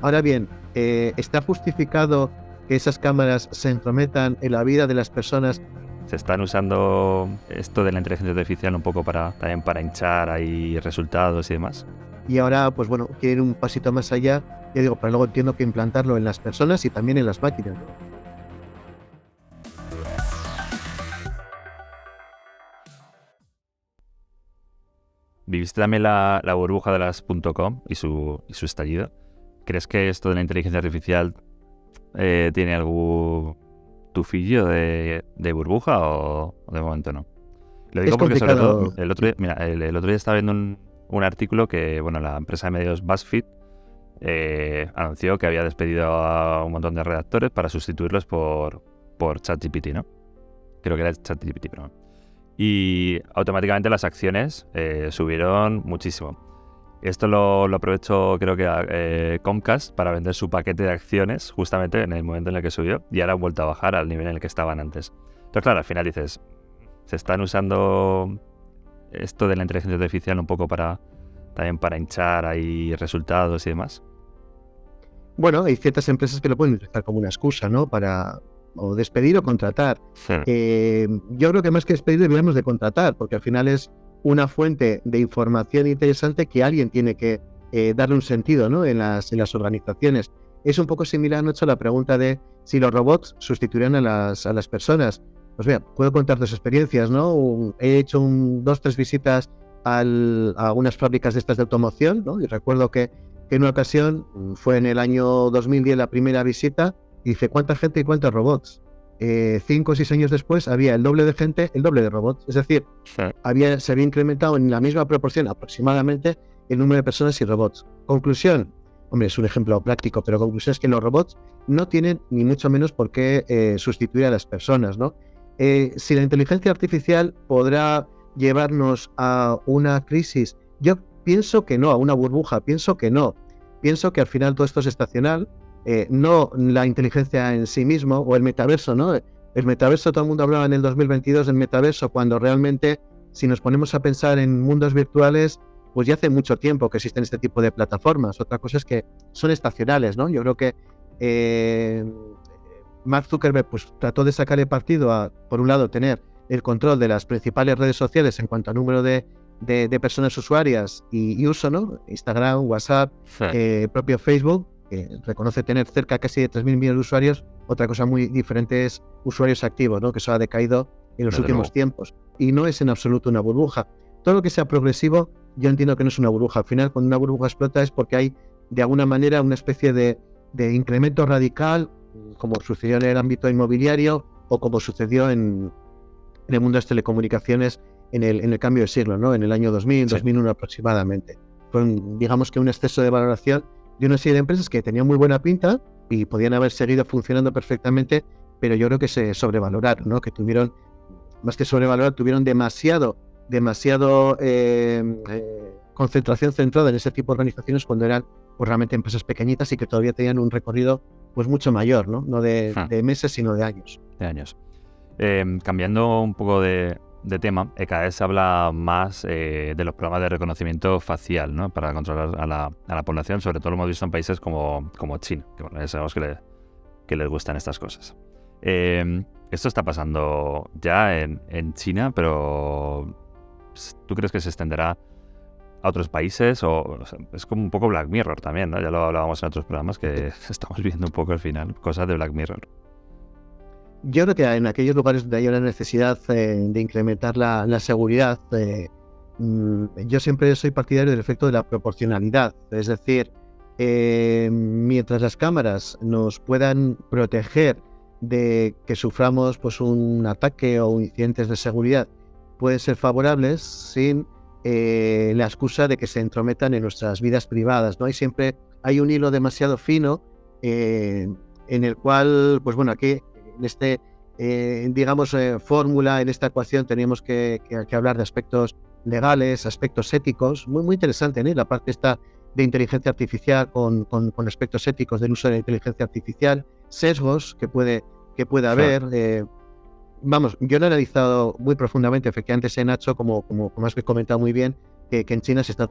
Ahora bien, ¿está justificado que esas cámaras se entrometan en la vida de las personas? Se están usando esto de la inteligencia artificial un poco también para hinchar ahí resultados y demás. Y ahora, pues bueno, quieren un pasito más allá, ya digo, pero luego entiendo que implantarlo en las personas y también en las máquinas, ¿no? ¿Viviste también la burbuja de las .com y su estallido? ¿Crees que esto de la inteligencia artificial tiene algún tufillo de burbuja o de momento no? Lo Es digo porque sobre todo complicado. el otro día, mira, el otro día estaba viendo un artículo que, bueno, la empresa de medios BuzzFeed anunció que había despedido a un montón de redactores para sustituirlos por ChatGPT, ¿no? Creo que era ChatGPT, pero no. Y automáticamente las acciones subieron muchísimo. Esto lo aprovechó, creo que Comcast para vender su paquete de acciones justamente en el momento en el que subió, y ahora han vuelto a bajar al nivel en el que estaban antes. Entonces, claro, al final dices, se están usando esto de la inteligencia artificial un poco también para hinchar ahí resultados y demás. Bueno, hay ciertas empresas que lo pueden utilizar como una excusa, ¿no? Para o despedir o contratar. Sí. Yo creo que más que despedir deberíamos de contratar, porque al final es una fuente de información interesante que alguien tiene que darle un sentido, ¿no? en las organizaciones. Es un poco similar, Nacho, a la pregunta de si los robots sustituirían a las personas. Pues mira, puedo contar dos experiencias, ¿no? He hecho 2-3 visitas a algunas fábricas de estas de automoción, ¿no? Y recuerdo que en una ocasión, fue en el año 2010 la primera visita, y dice, ¿cuánta gente y cuántos robots? 5 o 6 años después había el doble de gente, el doble de robots. Es decir, Sí. se había incrementado en la misma proporción aproximadamente el número de personas y robots. Conclusión, hombre, es un ejemplo práctico, pero conclusión es que los robots no tienen ni mucho menos por qué sustituir a las personas, ¿no? Si la inteligencia artificial podrá llevarnos a una crisis, yo pienso que no, a una burbuja, pienso que no. Pienso que al final todo esto es estacional, no la inteligencia en sí mismo o el metaverso, ¿no? El metaverso, todo el mundo hablaba en el 2022 del metaverso, cuando realmente, si nos ponemos a pensar en mundos virtuales, pues ya hace mucho tiempo que existen este tipo de plataformas. Otra cosa es que son estacionales, ¿no? Yo creo que Mark Zuckerberg pues trató de sacarle partido a, por un lado, tener el control de las principales redes sociales en cuanto a número de personas usuarias y uso, ¿no? Instagram, WhatsApp, Sí. propio Facebook, que reconoce tener cerca casi de 3.000 millones de usuarios. Otra cosa muy diferente es usuarios activos, ¿no? Que eso ha decaído en los Desde últimos luego. tiempos. Y no es en absoluto una burbuja. Todo lo que sea progresivo, yo entiendo que no es una burbuja. Al final, cuando una burbuja explota es porque hay, de alguna manera, una especie de incremento radical, como sucedió en el ámbito inmobiliario o como sucedió en el mundo de las telecomunicaciones en el cambio de siglo, ¿no? En el año 2000, Sí. 2001 aproximadamente. Fue, digamos que un exceso de valoración de una serie de empresas que tenían muy buena pinta y podían haber seguido funcionando perfectamente, pero yo creo que se sobrevaloraron, ¿no? Que tuvieron, más que sobrevalorar, tuvieron demasiado concentración centrada en ese tipo de organizaciones cuando eran pues realmente empresas pequeñitas y que todavía tenían un recorrido pues mucho mayor, ¿no? No de meses, sino de años. De años. Cambiando un poco de tema, cada vez se habla más de los programas de reconocimiento facial, ¿no? Para controlar a la población. Sobre todo lo hemos visto en países como China, que bueno, ya sabemos que les gustan estas cosas. Esto está pasando ya en China, pero ¿tú crees que se extenderá a otros países? O sea, es como un poco Black Mirror también, ¿no? Ya lo hablábamos en otros programas, que estamos viendo un poco al final cosas de Black Mirror. Yo creo que en aquellos lugares donde hay una necesidad de incrementar la seguridad, yo siempre soy partidario del efecto de la proporcionalidad. Es decir, mientras las cámaras nos puedan proteger de que suframos pues, un ataque o incidentes de seguridad, pueden ser favorables sin la excusa de que se entrometan en nuestras vidas privadas, ¿no? Y siempre hay un hilo demasiado fino en el cual, pues bueno, aquí en este, fórmula, en esta ecuación, teníamos que hablar de aspectos legales, aspectos éticos, muy, muy interesante, ¿no? La parte esta de inteligencia artificial con aspectos éticos del uso de la inteligencia artificial, sesgos que puede haber. Vamos, yo lo he analizado muy profundamente, efectivamente, Nacho, como has comentado muy bien, que en China se está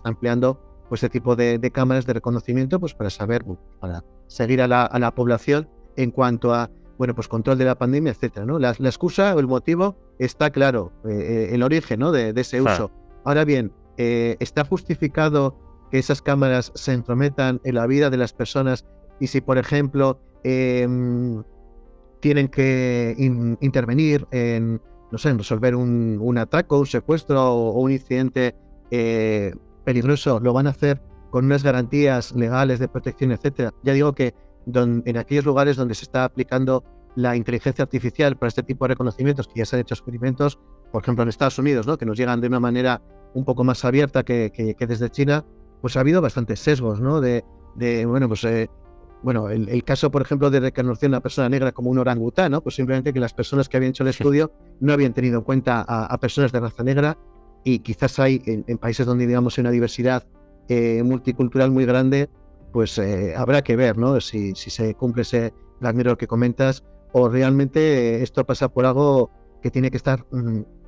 empleando pues este tipo de cámaras de reconocimiento, pues para saber, para seguir a la población en cuanto a, bueno, pues control de la pandemia, etcétera, ¿no? La excusa o el motivo está claro, el origen, ¿no? de ese uso. Ahora bien, ¿está justificado que esas cámaras se entrometan en la vida de las personas y si, por ejemplo, tienen que intervenir en, no sé, en resolver un atraco, un secuestro o un incidente peligroso, lo van a hacer con unas garantías legales de protección, etcétera? Ya digo que en aquellos lugares donde se está aplicando la inteligencia artificial para este tipo de reconocimientos, que ya se han hecho experimentos, por ejemplo en Estados Unidos, ¿no? Que nos llegan de una manera un poco más abierta que desde China, pues ha habido bastantes sesgos, ¿no? Bueno, pues el caso, por ejemplo, de reconocer a una persona negra como un orangután, ¿no? Pues simplemente que las personas que habían hecho el estudio no habían tenido en cuenta a personas de raza negra, y quizás hay en países donde, digamos, hay una diversidad multicultural muy grande, pues habrá que ver, ¿no? Si se cumple ese Black Mirror que comentas, o realmente esto pasa por algo que tiene que estar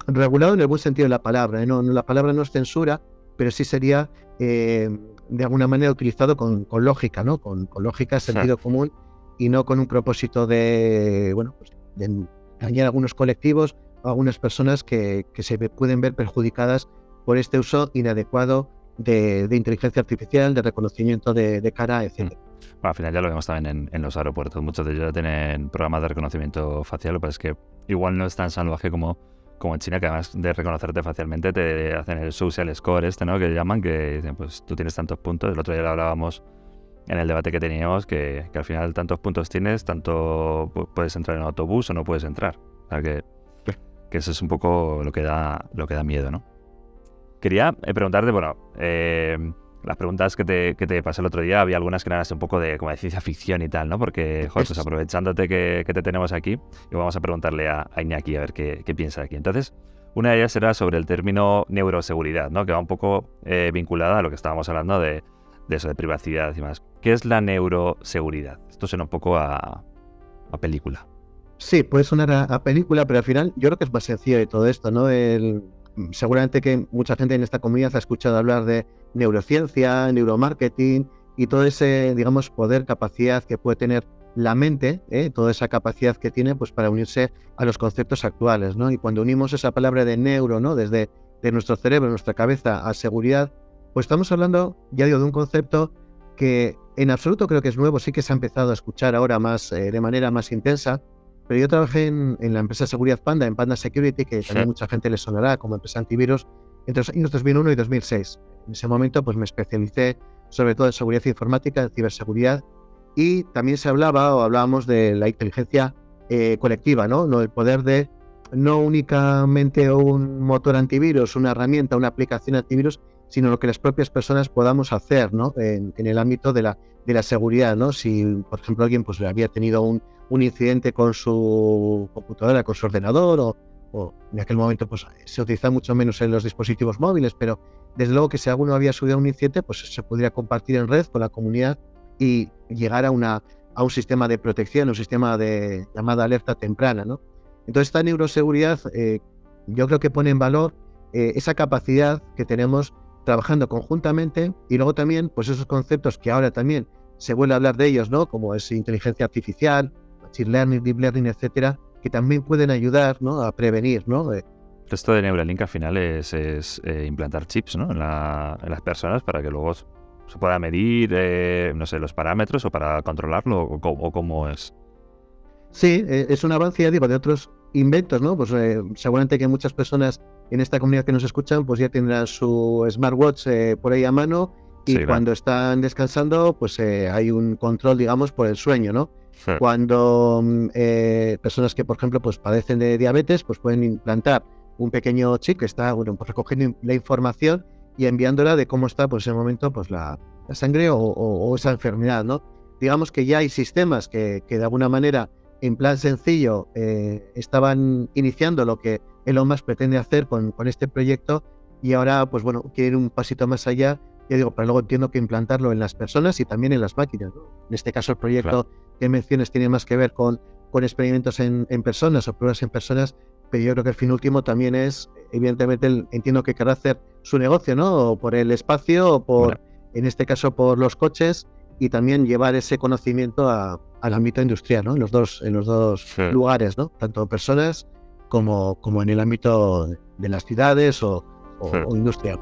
regulado en el buen sentido de la palabra, ¿eh? No, la palabra no es censura, pero sí sería de alguna manera utilizado con lógica, ¿no? Con lógica, sentido común, y no con un propósito de, bueno, pues de dañar a algunos colectivos o a algunas personas que se pueden ver perjudicadas por este uso inadecuado de inteligencia artificial, de reconocimiento de cara, etc. Bueno, al final ya lo vemos también en los aeropuertos. Muchos de ellos ya tienen programas de reconocimiento facial, lo que pasa es que igual no es tan salvaje como en China, que además de reconocerte facialmente te hacen el social score ¿no? Que llaman, que dicen, pues tú tienes tantos puntos. El otro día lo hablábamos en el debate que teníamos, que al final tantos puntos tienes, tanto puedes entrar en un autobús o no puedes entrar. O sea que eso es un poco lo que da miedo, ¿no? Quería preguntarte, bueno, las preguntas que te pasé el otro día, había algunas que eran así un poco como de ciencia ficción y tal, ¿no? Porque, joder, pues aprovechándote que te tenemos aquí, y vamos a preguntarle a Iñaki a ver qué piensa aquí. Entonces, una de ellas era sobre el término neuroseguridad, ¿no? Que va un poco vinculada a lo que estábamos hablando de eso, de privacidad y demás. ¿Qué es la neuroseguridad? Esto suena un poco a película. Sí, puede sonar a película, pero al final yo creo que es más sencillo de todo esto, ¿no? Seguramente que mucha gente en esta comunidad ha escuchado hablar de neurociencia, neuromarketing y todo ese, digamos, poder, capacidad que puede tener la mente, toda esa capacidad que tiene, pues para unirse a los conceptos actuales, ¿no? Y cuando unimos esa palabra de neuro, ¿no? Desde de nuestro cerebro, nuestra cabeza a seguridad, pues estamos hablando, ya digo, de un concepto que en absoluto creo que es nuevo, sí que se ha empezado a escuchar ahora más de manera más intensa. Pero yo trabajé en la empresa de seguridad Panda, en Panda Security, que también mucha gente le sonará como empresa antivirus, entre los años 2001 y 2006. En ese momento pues me especialicé sobre todo en seguridad informática, en ciberseguridad, y también hablábamos de la inteligencia colectiva, ¿no? El poder de no únicamente un motor antivirus, una herramienta, una aplicación antivirus, sino lo que las propias personas podamos hacer, ¿no? En el ámbito de la seguridad, ¿no? Si, por ejemplo, alguien pues había tenido un incidente con su computadora, con su ordenador, o en aquel momento pues se utiliza mucho menos en los dispositivos móviles, pero desde luego que si alguno había subido un incidente, pues se podría compartir en red con la comunidad y llegar a un sistema de protección, un sistema de llamada alerta temprana, ¿no? Entonces esta neuroseguridad yo creo que pone en valor esa capacidad que tenemos trabajando conjuntamente, y luego también pues esos conceptos que ahora también se vuelve a hablar de ellos, ¿no? Como es inteligencia artificial, machine learning, deep learning, etcétera, que también pueden ayudar, ¿no? A prevenir, ¿no? Esto de Neuralink al final es implantar chips, ¿no? en las personas para que luego se pueda medir, no sé, los parámetros, o para controlarlo, o cómo es. Sí, es un avance, ya digo, de otros inventos, ¿no? Pues seguramente que muchas personas en esta comunidad que nos escuchan pues ya tendrán su smartwatch por ahí a mano, y sí, cuando están descansando pues hay un control, digamos, por el sueño, ¿no? Sí. Cuando personas que, por ejemplo, pues padecen de diabetes, pues pueden implantar un pequeño chip que está, bueno, pues recogiendo la información y enviándola de cómo está, pues en ese momento, pues la sangre o esa enfermedad, ¿no? Digamos que ya hay sistemas que de alguna manera, en plan sencillo, estaban iniciando lo que Elon Musk pretende hacer con este proyecto, y ahora, pues bueno, quieren un pasito más allá, ya digo, pero luego entiendo que implantarlo en las personas y también en las máquinas, ¿no? En este caso el proyecto que mencionas tiene más que ver con experimentos en personas o pruebas en personas, pero yo creo que el fin último también es, evidentemente, entiendo que querrá hacer su negocio, ¿no? O por el espacio, o por en este caso por los coches, y también llevar ese conocimiento al ámbito industrial, ¿no? En los dos Sí. lugares, ¿no? Tanto personas como en el ámbito de las ciudades o Sí. industria.